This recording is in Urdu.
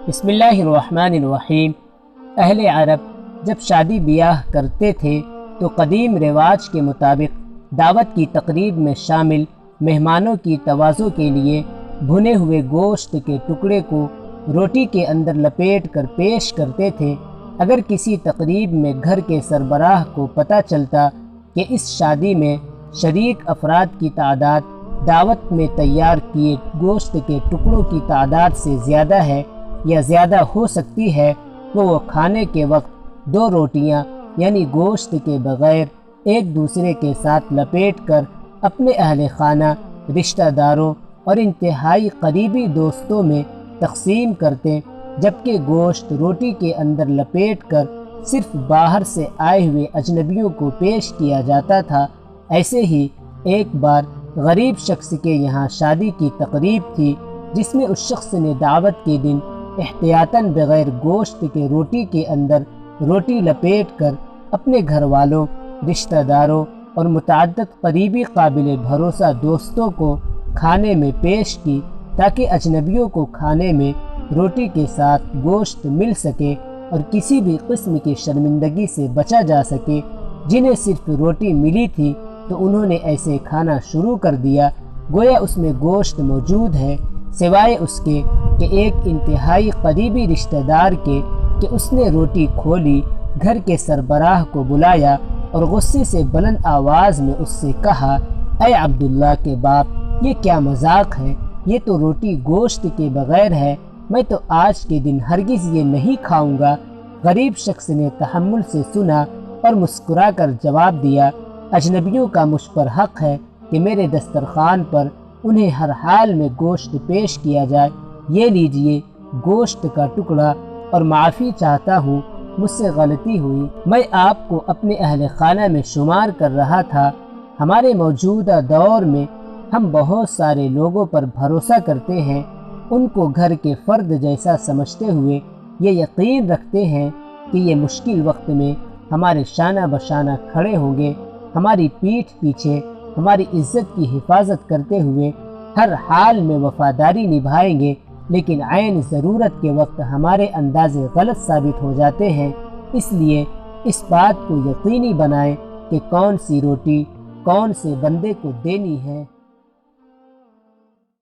بسم اللہ الرحمن الرحیم۔ اہل عرب جب شادی بیاہ کرتے تھے تو قدیم رواج کے مطابق دعوت کی تقریب میں شامل مہمانوں کی تواضع کے لیے بھنے ہوئے گوشت کے ٹکڑے کو روٹی کے اندر لپیٹ کر پیش کرتے تھے۔ اگر کسی تقریب میں گھر کے سربراہ کو پتہ چلتا کہ اس شادی میں شریک افراد کی تعداد دعوت میں تیار کیے گوشت کے ٹکڑوں کی تعداد سے زیادہ ہے یا زیادہ ہو سکتی ہے، تو وہ کھانے کے وقت 2 روٹیاں یعنی گوشت کے بغیر ایک دوسرے کے ساتھ لپیٹ کر اپنے اہل خانہ، رشتہ داروں اور انتہائی قریبی دوستوں میں تقسیم کرتے، جبکہ گوشت روٹی کے اندر لپیٹ کر صرف باہر سے آئے ہوئے اجنبیوں کو پیش کیا جاتا تھا۔ ایسے ہی ایک بار غریب شخص کے یہاں شادی کی تقریب تھی، جس میں اس شخص نے دعوت کے دن احتیاطاً بغیر گوشت کے روٹی کے اندر روٹی لپیٹ کر اپنے گھر والوں، رشتہ داروں اور متعدد قریبی قابل بھروسہ دوستوں کو کھانے میں پیش کی، تاکہ اجنبیوں کو کھانے میں روٹی کے ساتھ گوشت مل سکے اور کسی بھی قسم کی شرمندگی سے بچا جا سکے۔ جنہیں صرف روٹی ملی تھی تو انہوں نے ایسے کھانا شروع کر دیا گویا اس میں گوشت موجود ہے، سوائے اس کے کہ ایک انتہائی قریبی رشتہ دار کے کہ اس نے روٹی کھولی، گھر کے سربراہ کو بلایا اور غصے سے بلند آواز میں اس سے کہا، اے عبداللہ کے باپ، یہ کیا مذاق ہے؟ یہ تو روٹی گوشت کے بغیر ہے، میں تو آج کے دن ہرگز یہ نہیں کھاؤں گا۔ غریب شخص نے تحمل سے سنا اور مسکرا کر جواب دیا، اجنبیوں کا مجھ پر حق ہے کہ میرے دسترخوان پر انہیں ہر حال میں گوشت پیش کیا جائے۔ یہ لیجئے گوشت کا ٹکڑا، اور معافی چاہتا ہوں، مجھ سے غلطی ہوئی، میں آپ کو اپنے اہل خانہ میں شمار کر رہا تھا۔ ہمارے موجودہ دور میں ہم بہت سارے لوگوں پر بھروسہ کرتے ہیں، ان کو گھر کے فرد جیسا سمجھتے ہوئے یہ یقین رکھتے ہیں کہ یہ مشکل وقت میں ہمارے شانہ بشانہ کھڑے ہوں گے، ہماری پیٹھ پیچھے ہماری عزت کی حفاظت کرتے ہوئے ہر حال میں وفاداری نبھائیں گے، لیکن عین ضرورت کے وقت ہمارے اندازے غلط ثابت ہو جاتے ہیں۔ اس لیے اس بات کو یقینی بنائیں کہ کون سی روٹی کون سے بندے کو دینی ہے۔